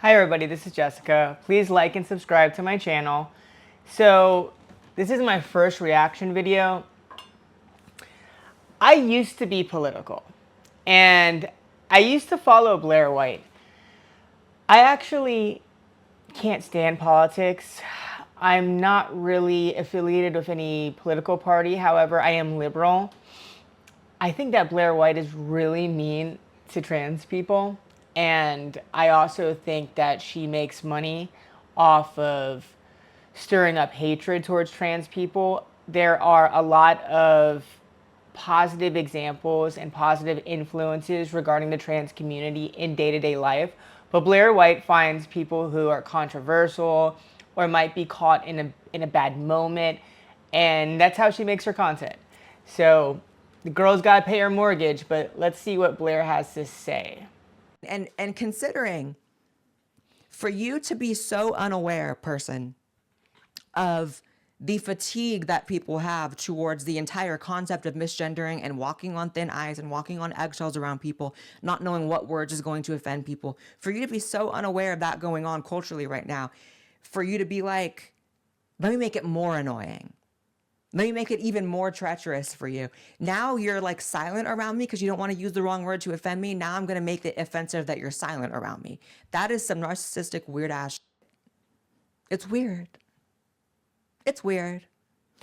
Hi everybody, this is Jessica. Please like and subscribe to my channel. So, this is my first reaction video. I used to be political, and I used to follow Blair White. I actually can't stand politics. I'm not really affiliated with any political party, however, I am liberal. I think that Blair White is really mean to trans people, and I also think that she makes money off of stirring up hatred towards trans people. There are a lot of positive examples and positive influences regarding the trans community in day-to-day life, but Blair White finds people who are controversial or might be caught in a bad moment, and that's how she makes her content. So the girl's got to pay her mortgage, but let's see what Blair has to say. And considering for you to be so unaware, person, of the fatigue that people have towards the entire concept of misgendering and walking on thin ice and walking on eggshells around people, not knowing what words is going to offend people, for you to be so unaware of that going on culturally right now, for you to be like, let me make it more annoying. Let me make it even more treacherous for you. Now you're like silent around me because you don't want to use the wrong word to offend me. Now I'm going to make it offensive that you're silent around me. That is some narcissistic weird ass shit. It's weird. It's weird.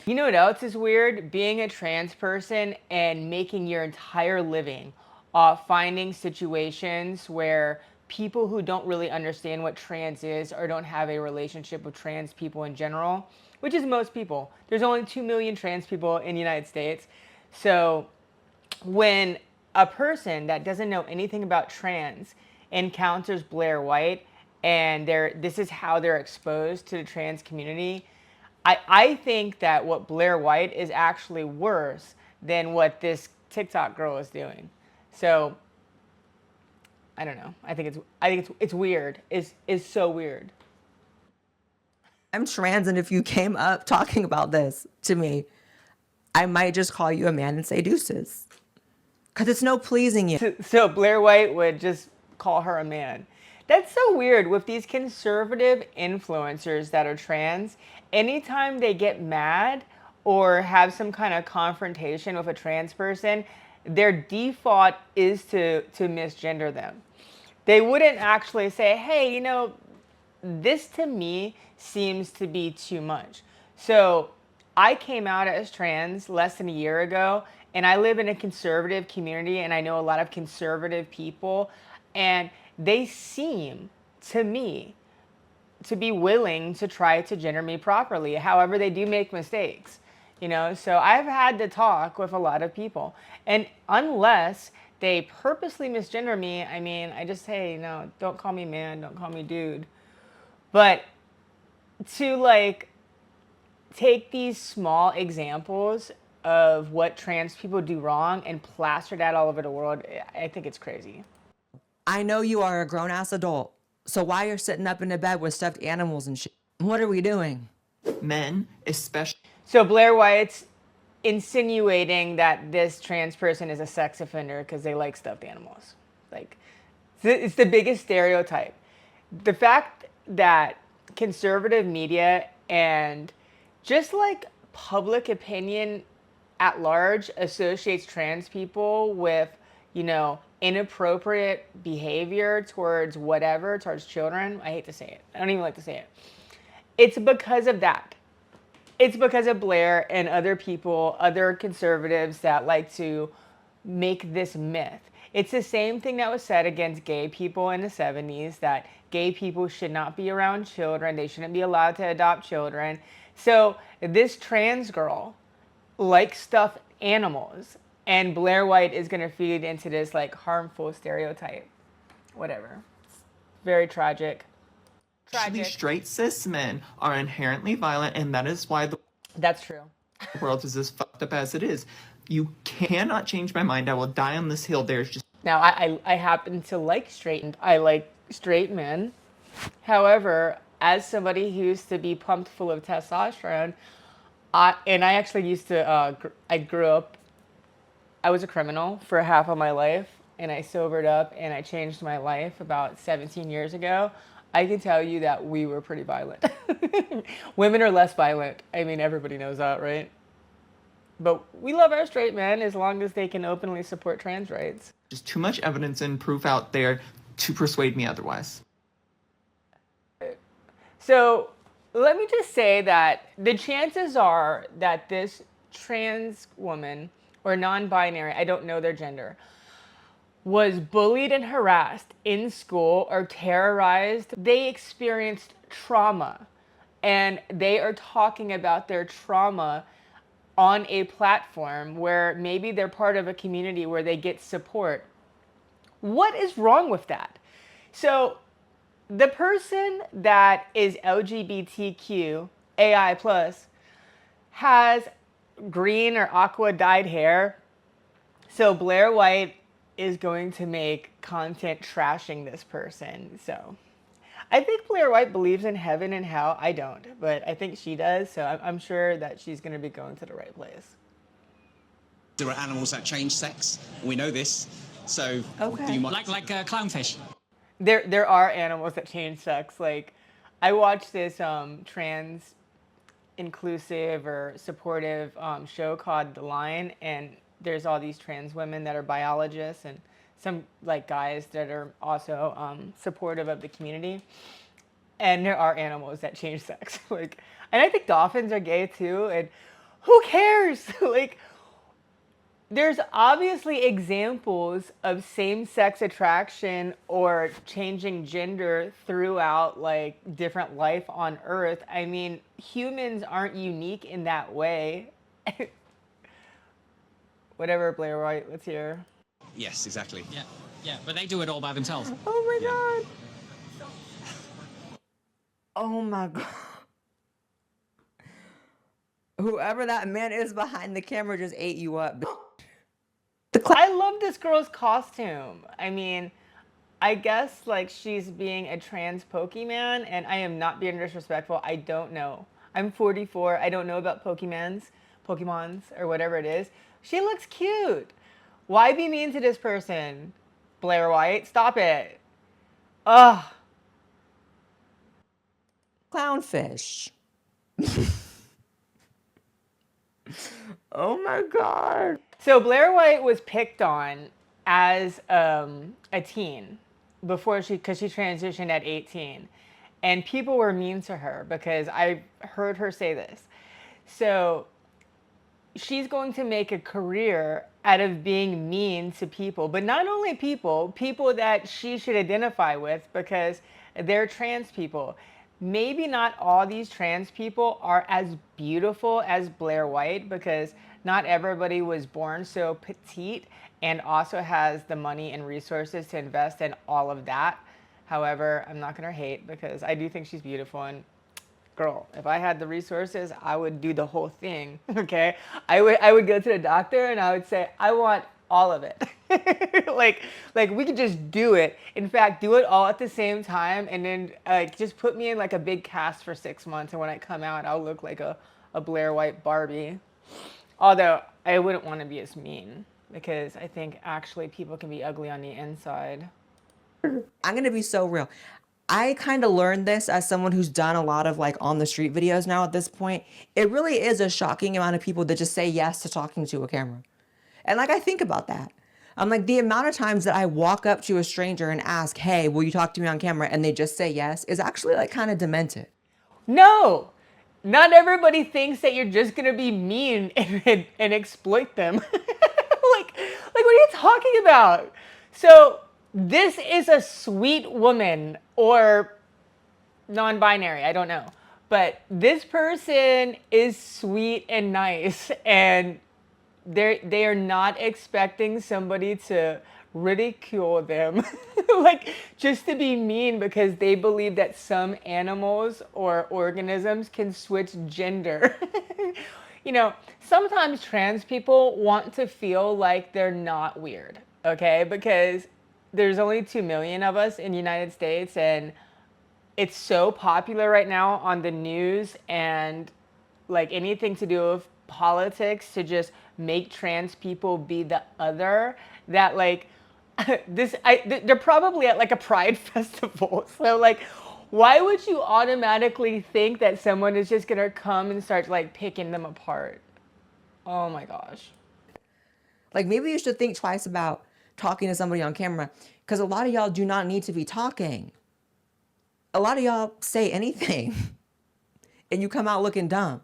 You know what else is weird? Being a trans person and making your entire living off finding situations where people who don't really understand what trans is or don't have a relationship with trans people in general, which is most people. There's only 2 million trans people in the United States. So when a person that doesn't know anything about trans encounters Blair White and this is how they're exposed to the trans community, I think that what Blair White is actually worse than what this TikTok girl is doing. So I don't know. I think it's weird. It's so weird. I'm trans, and if you came up talking about this to me, I might just call you a man and say deuces. Because it's no pleasing you. So Blair White would just call her a man. That's so weird with these conservative influencers that are trans. Anytime they get mad or have some kind of confrontation with a trans person, their default is to misgender them. They wouldn't actually say, hey, this to me seems to be too much. So I came out as trans less than a year ago, and I live in a conservative community, and I know a lot of conservative people, and they seem to me to be willing to try to gender me properly. However, they do make mistakes, So I've had to talk with a lot of people, and unless they purposely misgender me, I just say, no, don't call me man, don't call me dude. But to take these small examples of what trans people do wrong and plaster that all over the world, I think it's crazy. I know you are a grown-ass adult, so why you're sitting up in a bed with stuffed animals and shit? What are we doing? Men, especially. So Blair White's insinuating that this trans person is a sex offender because they like stuffed animals. It's the biggest stereotype. The fact that conservative media and just public opinion at large associates trans people with, inappropriate behavior towards children. I hate to say it. I don't even like to say it. It's because of that. It's because of Blair and other people, other conservatives that like to make this myth. It's the same thing that was said against gay people in the 70s, that gay people should not be around children. They shouldn't be allowed to adopt children. So this trans girl likes stuffed animals, and Blair White is going to feed into this harmful stereotype. Whatever. It's very tragic. Actually, straight cis men are inherently violent, and that is why the That's true. world is as fucked up as it is. You cannot change my mind. I will die on this hill. There's just Now, I happen to like I like straight men. However, as somebody who used to be pumped full of testosterone, I actually used to, I grew up, I was a criminal for half of my life. and I sobered up and I changed my life about 17 years ago, I can tell you that we were pretty violent. Women are less violent. I mean, everybody knows that, right? But we love our straight men as long as they can openly support trans rights. Just too much evidence and proof out there to persuade me otherwise. So let me just say that the chances are that this trans woman or non-binary, I don't know their gender, was bullied and harassed in school or terrorized. They experienced trauma, and they are talking about their trauma on a platform where maybe they're part of a community where they get support. What is wrong with that? So the person that is LGBTQ AI plus has green or aqua dyed hair. So Blair White is going to make content trashing this person. So I think Blair White believes in heaven and hell. I don't, but I think she does. So I'm sure that she's going to be going to the right place. There are animals that change sex. We know this. So Okay. you might Like clownfish. There are animals that change sex. Like I watched this trans inclusive or supportive show called The Line, and there's all these trans women that are biologists and some like guys that are also supportive of the community. And there are animals that change sex. Like, and I think dolphins are gay too. And who cares? Like, there's obviously examples of same-sex attraction or changing gender throughout like different life on Earth. I mean, humans aren't unique in that way. Whatever, Blair White, let's hear. Yes, exactly. Yeah, but they do it all by themselves. Oh my God. Oh my God. Whoever that man is behind the camera just ate you up. I love this girl's costume. I mean, I guess like she's being a trans Pokemon, and I am not being disrespectful. I don't know. I'm 44. I don't know about Pokemons, or whatever it is. She looks cute. Why be mean to this person? Blair White, stop it. Ugh. Clownfish. Oh my God. So Blair White was picked on as a teen because she transitioned at 18, and people were mean to her because I heard her say this. So she's going to make a career out of being mean to people, but not only people that she should identify with because they're trans people. Maybe not all these trans people are as beautiful as Blair White because not everybody was born so petite and also has the money and resources to invest in all of that. However, I'm not going to hate because I do think she's beautiful, and girl, if I had the resources, I would do the whole thing, okay? I would go to the doctor and I would say, I want all of it. like we could just do it. In fact, do it all at the same time, and then just put me in like a big cast for 6 months, and when I come out, I'll look like a Blair White Barbie. Although I wouldn't want to be as mean because I think actually people can be ugly on the inside. I'm going to be so real. I kind of learned this as someone who's done a lot of like on the street videos now at this point. It really is a shocking amount of people that just say yes to talking to a camera. And like, I think about that. I'm like, the amount of times that I walk up to a stranger and ask, hey, will you talk to me on camera? And they just say yes is actually like kind of demented. No, not everybody thinks that you're just going to be mean and exploit them. like, what are you talking about? So this is a sweet woman or non-binary, I don't know. But this person is sweet and nice, and they are not expecting somebody to ridicule them like just to be mean because they believe that some animals or organisms can switch gender. You know, sometimes trans people want to feel like they're not weird, okay? Because there's only 2 million of us in the United States, and it's so popular right now on the news and like anything to do with politics to just make trans people be the other, that like they're probably at like a pride festival. So like, why would you automatically think that someone is just gonna come and start like picking them apart? Oh my gosh. Like maybe you should think twice about talking to somebody on camera, because a lot of y'all do not need to be talking. A lot of y'all say anything and you come out looking dumb.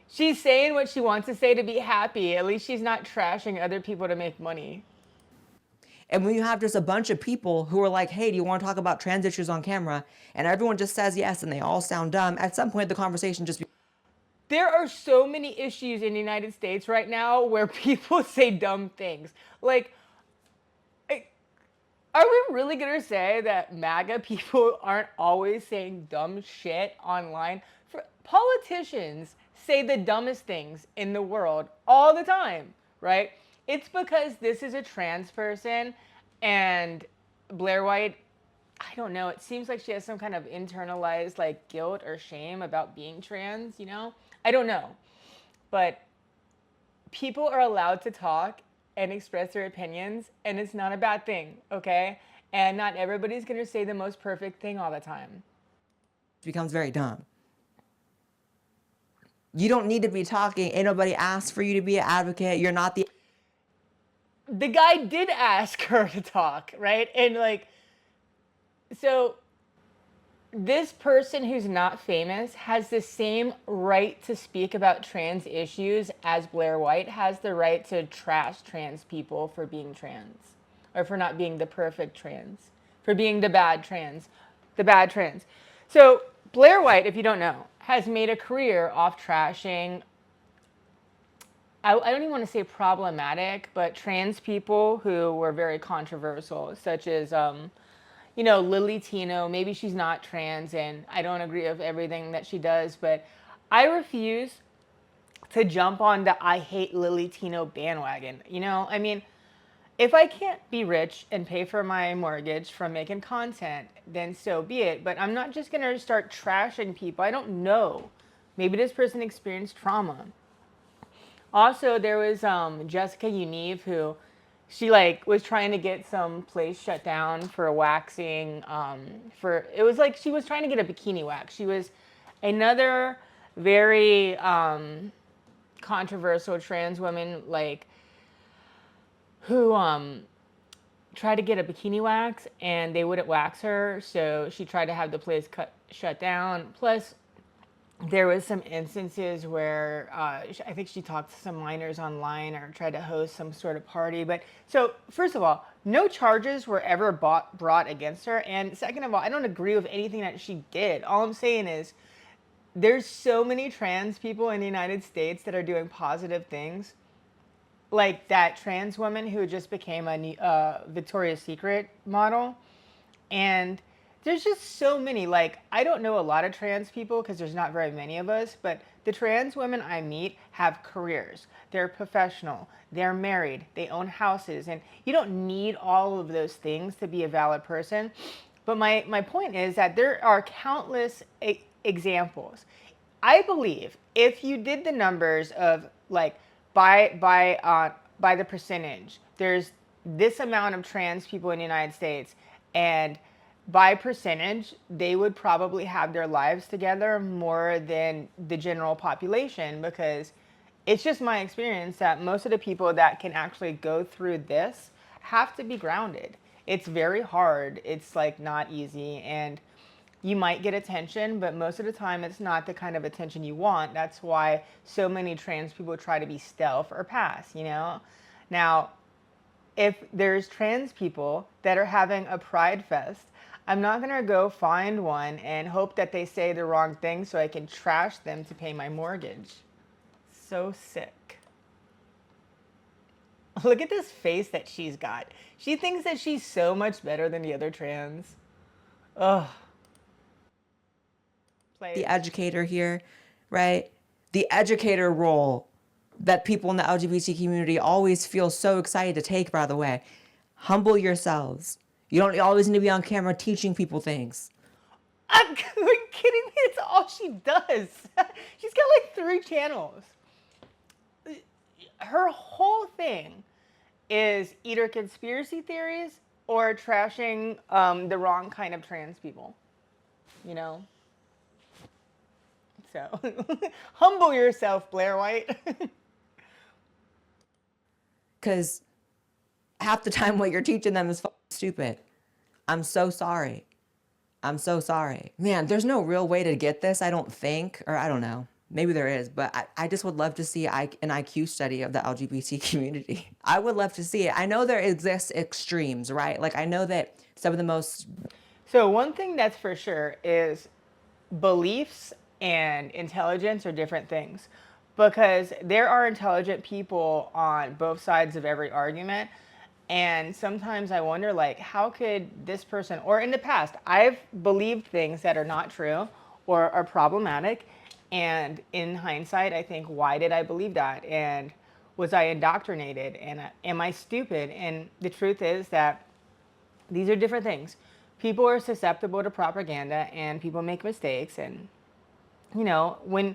She's saying what she wants to say to be happy. At least she's not trashing other people to make money. And when you have just a bunch of people who are like, hey, do you want to talk about trans issues on camera? And everyone just says yes and they all sound dumb. At some point, the conversation just There are so many issues in the United States right now where people say dumb things. Like, are we really going to say that MAGA people aren't always saying dumb shit online? Politicians say the dumbest things in the world all the time, right? It's because this is a trans person, and Blaire White, I don't know, it seems like she has some kind of internalized like guilt or shame about being trans, you know? I don't know. But people are allowed to talk and express their opinions, and it's not a bad thing, okay? And not everybody's going to say the most perfect thing all the time. becomes very dumb. You don't need to be talking. Ain't nobody asked for you to be an advocate. You're not the guy did ask her to talk, right? And like, so this person who's not famous has the same right to speak about trans issues as Blaire White has the right to trash trans people for being trans, or for not being the perfect trans, for being the bad trans. So Blaire White, if you don't know, has made a career off trashing, I don't even want to say problematic, but trans people who were very controversial, such as Lily Tino. Maybe she's not trans, and I don't agree with everything that she does, but I refuse to jump on the I hate Lily Tino bandwagon. I mean, if I can't be rich and pay for my mortgage from making content, then so be it. But I'm not just gonna start trashing people. I don't know. Maybe this person experienced trauma. Also, there was Jessica Unive, who she was trying to get some place shut down for waxing. It was like she was trying to get a bikini wax. She was another very controversial trans woman, who tried to get a bikini wax and they wouldn't wax her, so she tried to have the place shut down. Plus, there was some instances where I think she talked to some minors online or tried to host some sort of party. But so first of all, no charges were ever brought against her. And second of all, I don't agree with anything that she did. All I'm saying is there's so many trans people in the United States that are doing positive things. Like that trans woman who just became a Victoria's Secret model. And there's just so many. I don't know a lot of trans people because there's not very many of us, but the trans women I meet have careers. They're professional. They're married. They own houses. And you don't need all of those things to be a valid person. But my point is that there are countless examples. I believe if you did the numbers of by the percentage, there's this amount of trans people in the United States, and by percentage, they would probably have their lives together more than the general population, because it's just my experience that most of the people that can actually go through this have to be grounded. It's very hard. It's not easy, and you might get attention, but most of the time it's not the kind of attention you want. That's why so many trans people try to be stealth or pass, Now, if there's trans people that are having a pride fest, I'm not going to go find one and hope that they say the wrong thing so I can trash them to pay my mortgage. So sick. Look at this face that she's got. She thinks that she's so much better than the other trans. Ugh. the educator here, right? The educator role that people in the LGBT community always feel so excited to take, by the way. Humble yourselves. You don't always need to be on camera teaching people things. Are you kidding me? It's all she does. She's got 3 channels. Her whole thing is either conspiracy theories or trashing the wrong kind of trans people, you know? So humble yourself, Blair White. Because half the time what you're teaching them is stupid. I'm so sorry. I'm so sorry. Man, there's no real way to get this, I don't think, or I don't know. Maybe there is, but I just would love to see an IQ study of the LGBT community. I would love to see it. I know there exists extremes, right? Like, I know that some of the most... So one thing that's for sure is beliefs and intelligence are different things, because there are intelligent people on both sides of every argument. And sometimes I wonder, like, how could this person, or in the past, I've believed things that are not true or are problematic. And in hindsight, I think, why did I believe that? And was I indoctrinated? And am I stupid? And the truth is that these are different things. People are susceptible to propaganda and people make mistakes. And, you know, when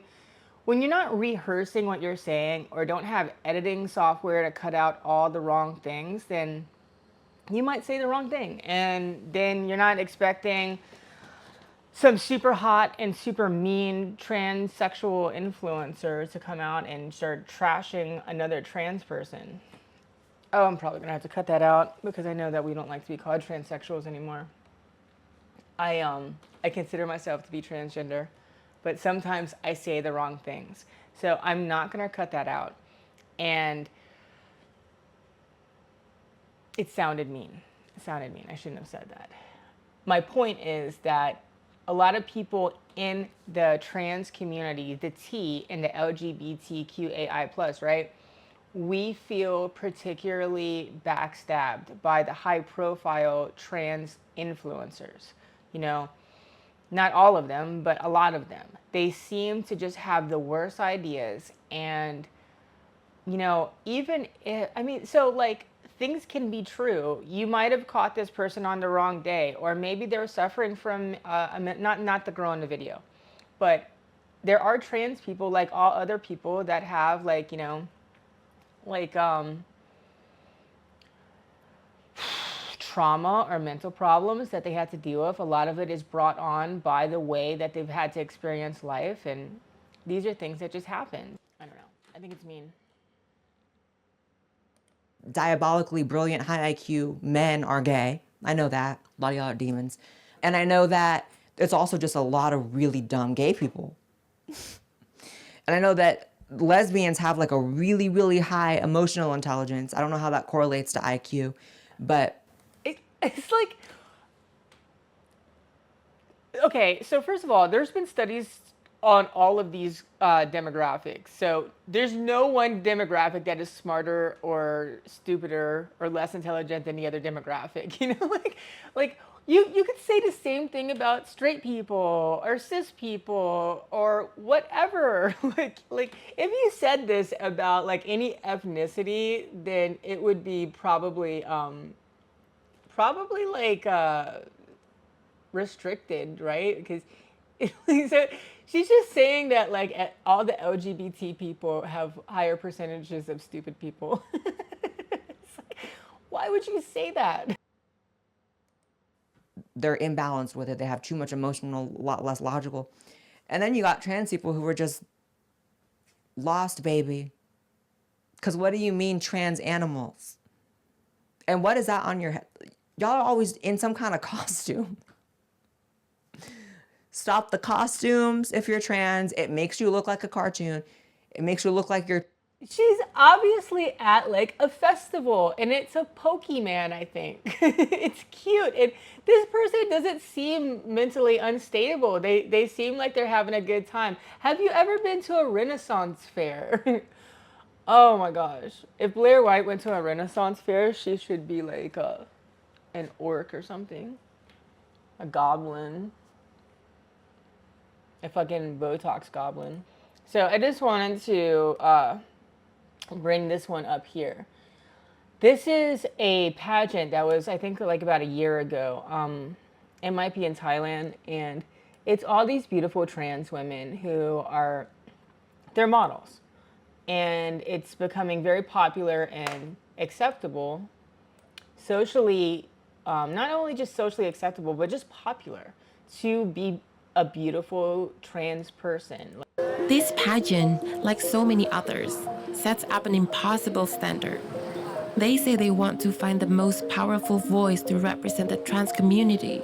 you're not rehearsing what you're saying or don't have editing software to cut out all the wrong things, then you might say the wrong thing. And then you're not expecting some super hot and super mean transsexual influencer to come out and start trashing another trans person. Oh, I'm probably gonna have to cut that out because I know that we don't like to be called transsexuals anymore. I consider myself to be transgender, but sometimes I say the wrong things. So I'm not gonna cut that out. And it sounded mean. It sounded mean. I shouldn't have said that. My point is that a lot of people in the trans community, the T in the LGBTQAI+, right? We feel particularly backstabbed by the high profile trans influencers. You know, not all of them, but a lot of them. They seem to just have the worst ideas. And, you know, even if, I mean, so like, things can be true. You might have caught this person on the wrong day, or maybe they're suffering from, not the girl in the video, but there are trans people like all other people that have, like, you know, like trauma or mental problems that they had to deal with. A lot of it is brought on by the way that they've had to experience life, and these are things that just happen. I don't know. I think it's mean. Diabolically brilliant, high IQ men are gay. I know that. A lot of y'all are demons. And I know that there's also just a lot of really dumb gay people. And I know that lesbians have like a really, really high emotional intelligence. I don't know how that correlates to IQ, but... It's like... Okay, so first of all, there's been studies on all of these demographics. So there's no one demographic that is smarter or stupider or less intelligent than the other demographic. You know, like you could say the same thing about straight people or cis people or whatever. like if you said this about like any ethnicity, then it would be probably like restricted, right? Because so she's just saying that like all the LGBT people have higher percentages of stupid people. It's like, why would you say that? They're imbalanced with it. They have too much emotional, a lot less logical. And then you got trans people who were just lost, baby. Because what do you mean trans animals? And what is that on your head? Y'all are always in some kind of costume. Stop the costumes if you're trans. It makes you look like a cartoon. It makes you look like you're... She's obviously at like a festival and it's a Pokemon, I think. It's cute. And this person doesn't seem mentally unstable. They seem like they're having a good time. Have you ever been to a Renaissance fair? Oh my gosh. If Blair White went to a Renaissance fair, she should be like an orc or something. A goblin. A fucking Botox goblin. So I just wanted to bring this one up here. This is a pageant that was, I think, like about a year ago. It might be in Thailand, and it's all these beautiful trans women who are, they're models. And it's becoming very popular and acceptable, socially not only just socially acceptable, but just popular to be a beautiful trans person. This pageant, like so many others, sets up an impossible standard. They say they want to find the most powerful voice to represent the trans community.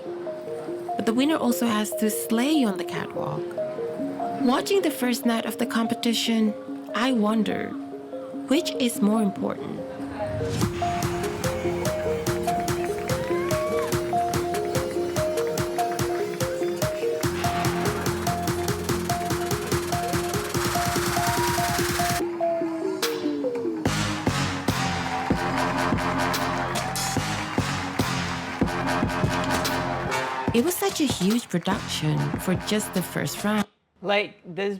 But the winner also has to slay on the catwalk. Watching the first night of the competition, I wonder, which is more important? It was such a huge production for just the first round. Like this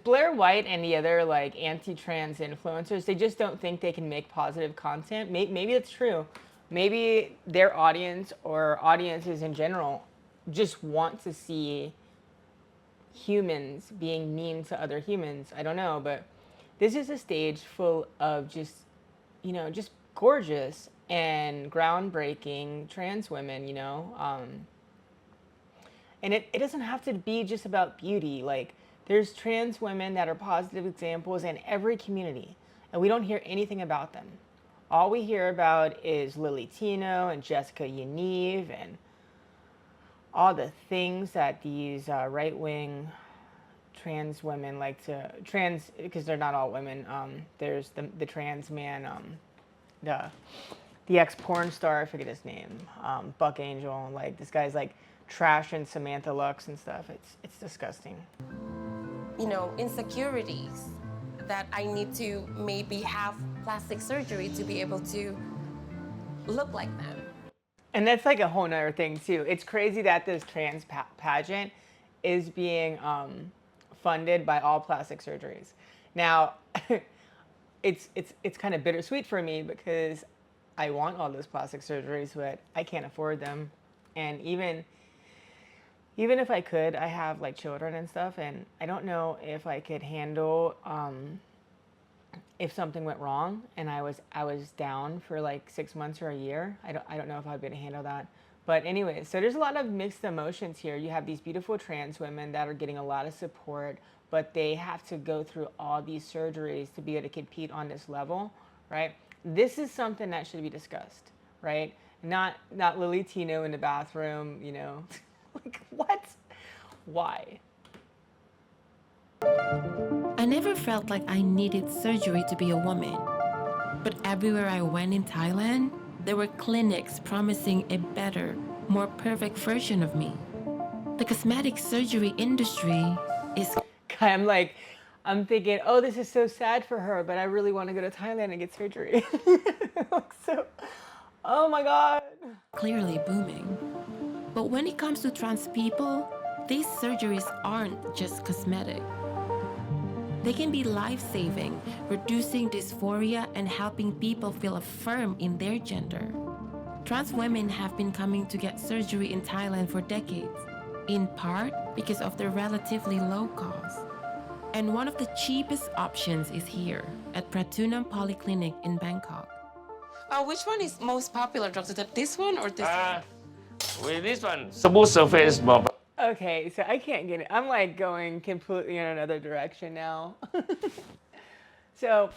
Blair White and the other like anti-trans influencers, they just don't think they can make positive content. Maybe it's true. Maybe their audience or audiences in general just want to see humans being mean to other humans. I don't know, but this is a stage full of just, just gorgeous and groundbreaking trans women, and it doesn't have to be just about beauty. Like, there's trans women that are positive examples in every community, and we don't hear anything about them. All we hear about is Lily Tino and Jessica Yaniv and all the things that these right-wing trans women like to, because they're not all women. There's the trans man, the ex-porn star, I forget his name, Buck Angel. Like, this guy's like trashing Samantha Lux and stuff. It's disgusting. Insecurities that I need to maybe have plastic surgery to be able to look like them. And that's like a whole nother thing too. It's crazy that this trans pageant is being funded by all plastic surgeries. Now, it's kind of bittersweet for me because I want all those plastic surgeries, but I can't afford them. And even if I could, I have like children and stuff, and I don't know if I could handle if something went wrong and I was down for like 6 months or a year. I don't know if I'd be able to handle that. But anyways, so there's a lot of mixed emotions here. You have these beautiful trans women that are getting a lot of support, but they have to go through all these surgeries to be able to compete on this level, right? This is something that should be discussed, right? Not Lily Tino in the bathroom, Like, what? Why? I never felt like I needed surgery to be a woman. But everywhere I went in Thailand, there were clinics promising a better, more perfect version of me. The cosmetic surgery industry is... I'm thinking, oh, this is so sad for her, but I really want to go to Thailand and get surgery. Oh my God. clearly booming. But when it comes to trans people, these surgeries aren't just cosmetic. They can be life-saving, reducing dysphoria and helping people feel affirmed in their gender. Trans women have been coming to get surgery in Thailand for decades, in part because of their relatively low cost. And one of the cheapest options is here, at Pratunam Polyclinic in Bangkok. Which one is most popular, Dr. Depp? This one or this one? With this one, smooth surface, Bob. Okay, so I can't get it. I'm like going completely in another direction now. So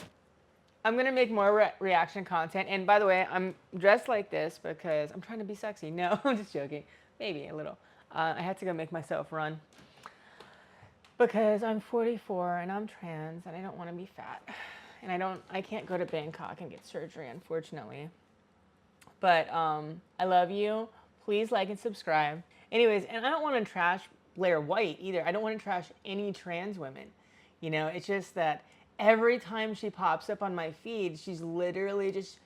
I'm going to make more reaction content. And by the way, I'm dressed like this because I'm trying to be sexy. No, I'm just joking. Maybe a little. I had to go make myself run because I'm 44 and I'm trans and I don't want to be fat. And I can't go to Bangkok and get surgery, unfortunately. But I love you. Please like and subscribe. Anyways, and I don't want to trash Blaire White either. I don't want to trash any trans women. You know, it's just that every time she pops up on my feed, she's literally just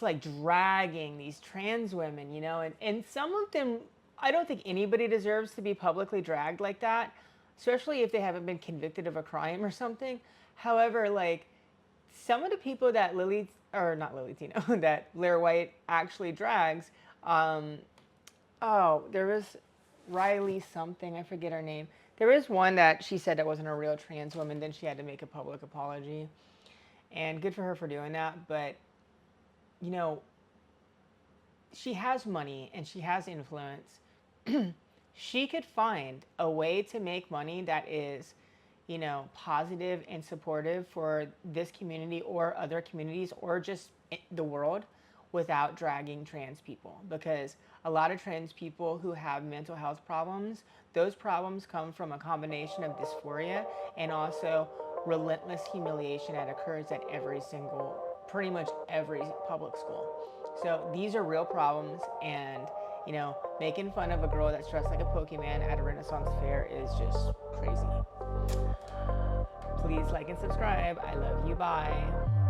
like dragging these trans women, you know, and some of them, I don't think anybody deserves to be publicly dragged like that, especially if they haven't been convicted of a crime or something. However, like some of the people that that Blaire White actually drags, there was Riley something, I forget her name. There was one that she said that wasn't a real trans woman, then she had to make a public apology. And good for her for doing that, but, you know, she has money and she has influence, she could find a way to make money that is, you know, positive and supportive for this community or other communities or just the world without dragging trans people. Because a lot of trans people who have mental health problems, those problems come from a combination of dysphoria and also relentless humiliation that occurs at pretty much every public school. So these are real problems, and you know, making fun of a girl that's dressed like a Pokemon at a Renaissance fair is just crazy. Please like and subscribe. I love you. Bye.